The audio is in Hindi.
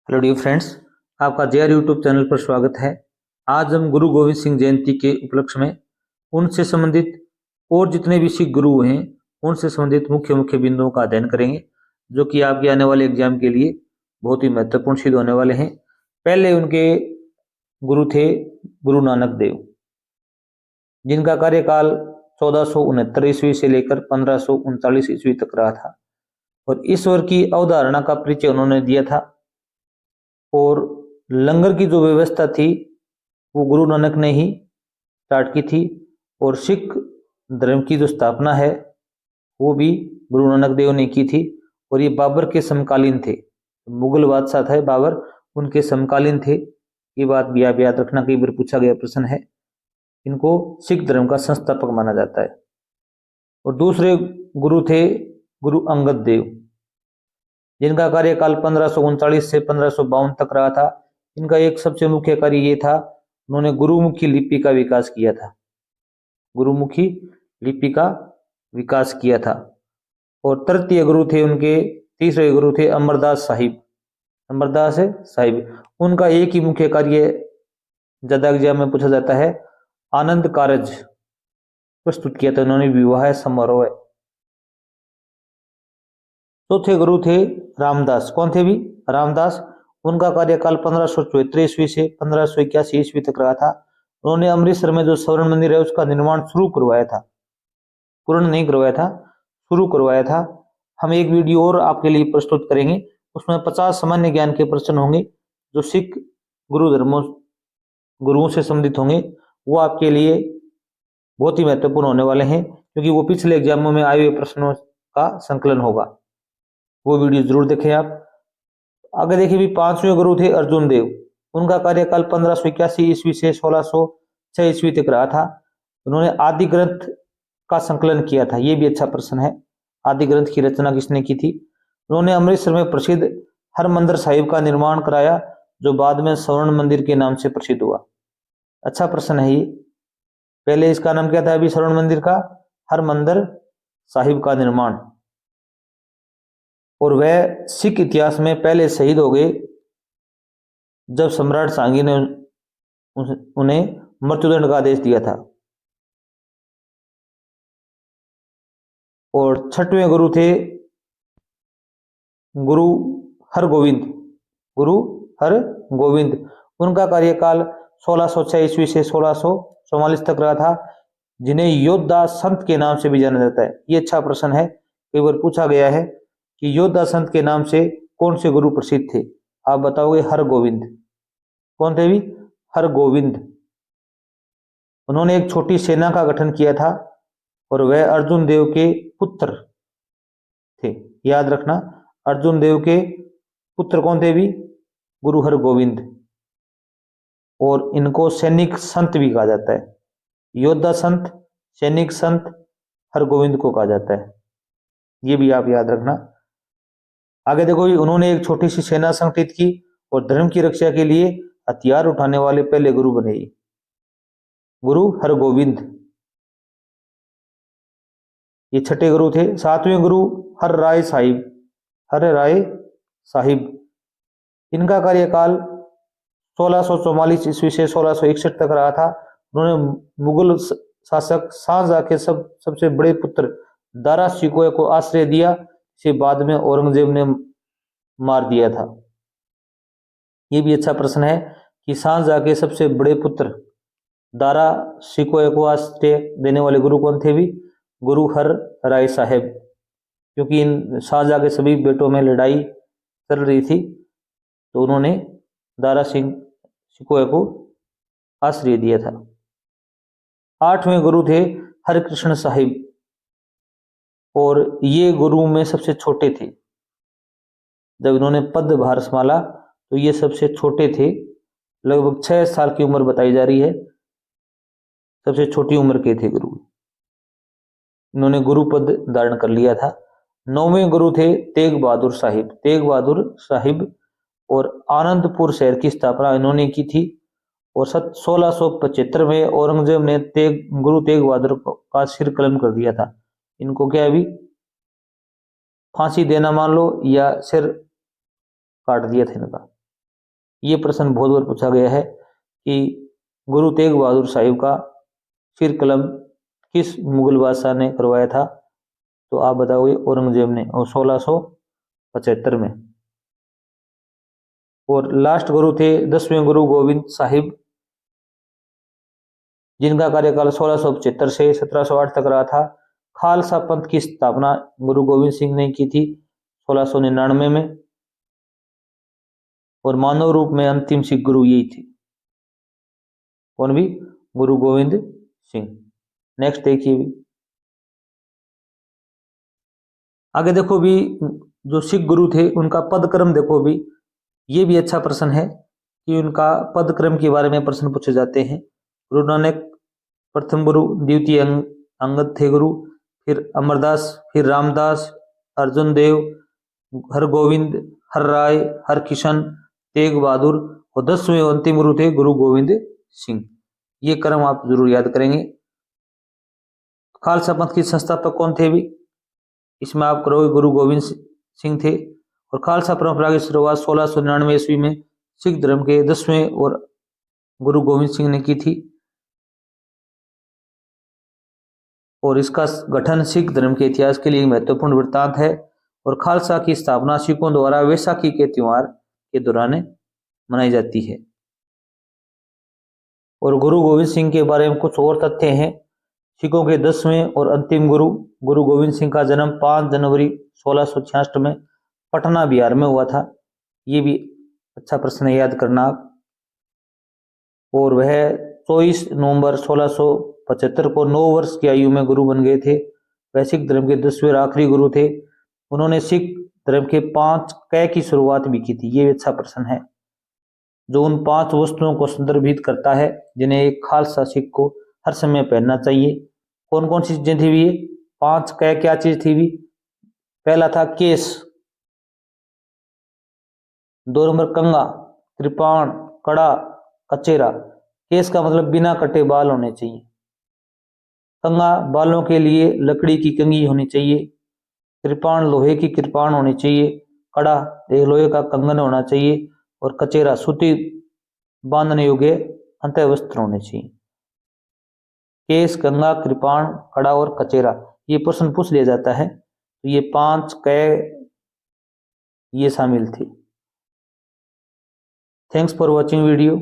हेलो डियर फ्रेंड्स, आपका जेआर यूट्यूब चैनल पर स्वागत है। आज हम गुरु गोविंद सिंह जयंती के उपलक्ष्य में उनसे संबंधित और जितने भी सिख गुरु हैं उनसे संबंधित मुख्य मुख्य बिंदुओं का अध्ययन करेंगे, जो कि आपके आने वाले एग्जाम के लिए बहुत ही महत्वपूर्ण सिद्ध होने वाले हैं। पहले उनके गुरु थे गुरु नानक देव, जिनका कार्यकाल 1469 ईस्वी से लेकर 1539 ईस्वी तक रहा था और ईश्वर की अवधारणा का परिचय उन्होंने दिया था। और लंगर की जो व्यवस्था थी वो गुरु नानक ने ही स्टार्ट की थी और सिख धर्म की जो स्थापना है वो भी गुरु नानक देव ने की थी। और ये बाबर के समकालीन थे, मुगल बादशाह थे बाबर, उनके समकालीन थे। ये बात भी आप याद रखना, कई बार पूछा गया प्रश्न है। इनको सिख धर्म का संस्थापक माना जाता है। और दूसरे गुरु थे गुरु अंगद देव, जिनका कार्यकाल 1539 से 1552 तक रहा था। इनका एक सबसे मुख्य कार्य ये था, उन्होंने गुरुमुखी लिपि का विकास किया था। गुरुमुखी लिपि का विकास किया था। और तृतीय गुरु थे उनके, तीसरे गुरु थे अमरदास साहिब। अमरदास साहिब, उनका एक ही मुख्य कार्य ज्यादा एग्जाम में पूछा जाता है, आनंद कारज प्रस्तुत किया था उन्होंने, विवाह समारोह। चौथे गुरु थे रामदास। कौन थे भी? रामदास। उनका कार्यकाल 1574 ईस्वी से 1581 ईस्वी तक रहा था। उन्होंने अमृतसर में जो स्वर्ण मंदिर है उसका निर्माण शुरू करवाया था, पूर्ण नहीं करवाया था, शुरू करवाया था। हम एक वीडियो और आपके लिए प्रस्तुत करेंगे, उसमें 50 सामान्य ज्ञान के प्रश्न होंगे जो सिख गुरुओं से संबंधित होंगे। वो आपके लिए बहुत ही महत्वपूर्ण होने वाले हैं, क्योंकि वो पिछले एग्जामों में आए हुए प्रश्नों का संकलन होगा। वो वीडियो जरूर देखें आप। आगे देखिए भी, पांचवें गुरु थे अर्जुन देव। उनका कार्यकाल 1581 ईस्वी से 1606 ईस्वी तक रहा था। उन्होंने आदि ग्रंथ का संकलन किया था। ये भी अच्छा प्रश्न है, आदि ग्रंथ की रचना किसने की थी? उन्होंने अमृतसर में प्रसिद्ध हरमंदिर साहिब का निर्माण कराया, जो बाद में स्वर्ण मंदिर के नाम से प्रसिद्ध हुआ। अच्छा प्रश्न है ये। पहले इसका नाम क्या था अभी स्वर्ण मंदिर का? हरमंदिर साहिब का निर्माण। और वह सिख इतिहास में पहले शहीद हो गए जब सम्राट सांगी ने उन्हें मृत्युदंड का आदेश दिया था। और छठवें गुरु थे गुरु हरगोविंद। गुरु हरगोविंद, उनका कार्यकाल 1606 ईस्वी से 1644 तक रहा था, जिन्हें योद्धा संत के नाम से भी जाना जाता है। ये अच्छा प्रश्न है, कई बार पूछा गया है कि योद्धा संत के नाम से कौन से गुरु प्रसिद्ध थे? आप बताओगे हरगोविंद। कौन थे भी? हरगोविंद। उन्होंने एक छोटी सेना का गठन किया था और वह अर्जुन देव के पुत्र थे। याद रखना, अर्जुन देव के पुत्र कौन थे भी? गुरु हरगोविंद। और इनको सैनिक संत भी कहा जाता है। योद्धा संत, सैनिक संत, हरगोविंद को कहा जाता है। ये भी आप याद रखना। आगे देखो, उन्होंने एक छोटी सी सेना संगठित की और धर्म की रक्षा के लिए हथियार उठाने वाले पहले गुरु बने गुरु हरगोविंद। ये छठे गुरु थे। सातवें गुरु हर राय साहिब। हर राय साहिब, इनका कार्यकाल 1644 ईस्वी से 1661 तक रहा था। उन्होंने मुगल शासक शाहजहां के सबसे बड़े पुत्र दारा शिकोह को आश्रय दिया, इसे बाद में औरंगजेब ने मार दिया था। ये भी अच्छा प्रश्न है कि शाहजहां के सबसे बड़े पुत्र दारा शिकोह को आश्रय देने वाले गुरु कौन थे भी? गुरु हर राय साहेब। क्योंकि इन शाहजहां के सभी बेटों में लड़ाई चल रही थी, तो उन्होंने दारा शिकोह को आश्रय दिया था। आठवें गुरु थे हरकृष्ण साहिब, और ये गुरु में सबसे छोटे थे। जब इन्होंने पद भार संभाला तो ये सबसे छोटे थे, लगभग 6 साल की उम्र बताई जा रही है। सबसे छोटी उम्र के थे गुरु। इन्होंने गुरु पद धारण कर लिया था। 9वें गुरु थे तेग बहादुर साहिब। तेग बहादुर साहिब, और आनंदपुर शहर की स्थापना इन्होंने की थी। और 1675 में औरंगजेब ने गुरु तेग बहादुर का सिर कलम कर दिया था। इनको क्या अभी फांसी देना मान लो, या सिर काट दिया था इनका। ये प्रश्न बहुत बार पूछा गया है कि गुरु तेग बहादुर साहिब का सिर कलम किस मुगल बादशाह ने करवाया था? तो आप बताओगे औरंगजेब ने, और 1675 में। और लास्ट गुरु थे 10वें गुरु गोविंद साहिब, जिनका कार्यकाल 1675 से 1708 तक रहा था। खालसा पंथ की स्थापना गुरु गोविंद सिंह ने की थी 1699 में, और मानव रूप में अंतिम सिख गुरु यही थे। कौन भी? गुरु गोविंद सिंह। नेक्स्ट देखिए भी, आगे देखो भी, जो सिख गुरु थे उनका पदक्रम देखो भी। ये भी अच्छा प्रश्न है कि उनका पदक्रम के बारे में प्रश्न पूछे जाते हैं। गुरु नानक प्रथम गुरु, द्वितीय अंगद थे गुरु, फिर अमरदास, फिर रामदास, अर्जुन देव, हरगोविंद, हर राय, हर किशन, तेग बहादुर, और 10वें अंतिम गुरु थे गुरु गोविंद सिंह। ये क्रम आप जरूर याद करेंगे। खालसा पंथ के संस्थापक कौन थे भी? इसमें आप करोगे गुरु गोविंद सिंह थे। और खालसा परंपरा की शुरुआत 1699 ईस्वी में सिख धर्म के 10वें और गुरु गोविंद सिंह ने की थी। और इसका गठन सिख धर्म के इतिहास के लिए महत्वपूर्ण वृत्तांत है। और खालसा की स्थापना सिखों द्वारा वैसाखी के त्योहार के दौरान मनाई जाती है। और गुरु गोविंद सिंह के बारे में कुछ और तथ्य हैं। सिखों के 10वें और अंतिम गुरु गुरु गोविंद सिंह का जन्म 5 जनवरी 1666 में पटना बिहार में हुआ था। ये भी अच्छा प्रश्न है, याद करना आप। और वह 24 नवंबर 1675 को 9 वर्ष की आयु में गुरु बन गए थे। वह सिख धर्म के 10वें और आखिरी गुरु थे। उन्होंने सिख धर्म के 5 कै की शुरुआत भी की थी। ये अच्छा प्रश्न है, जो उन 5 वस्तुओं को संदर्भित करता है जिन्हें एक खालसा सिख को हर समय पहनना चाहिए। कौन कौन सी चीजें थी भी? ये 5 कै क्या चीज थी भी? पहला था केस, 2 नंबर कंगा, कृपाण, कड़ा, कचेरा। केस का मतलब बिना कटे बाल होने चाहिए। कंगा, बालों के लिए लकड़ी की कंघी होनी चाहिए। कृपाण, लोहे की कृपाण होनी चाहिए। कड़ा, एक लोहे का कंगन होना चाहिए। और कचेरा, सूती बांधने योग्य अंतः वस्त्र होने चाहिए। केस, कंगा, कृपाण, कड़ा और कचेरा, ये प्रश्न पूछ लिया जाता है। तो ये 5 कै ये शामिल थे। Thanks for watching video.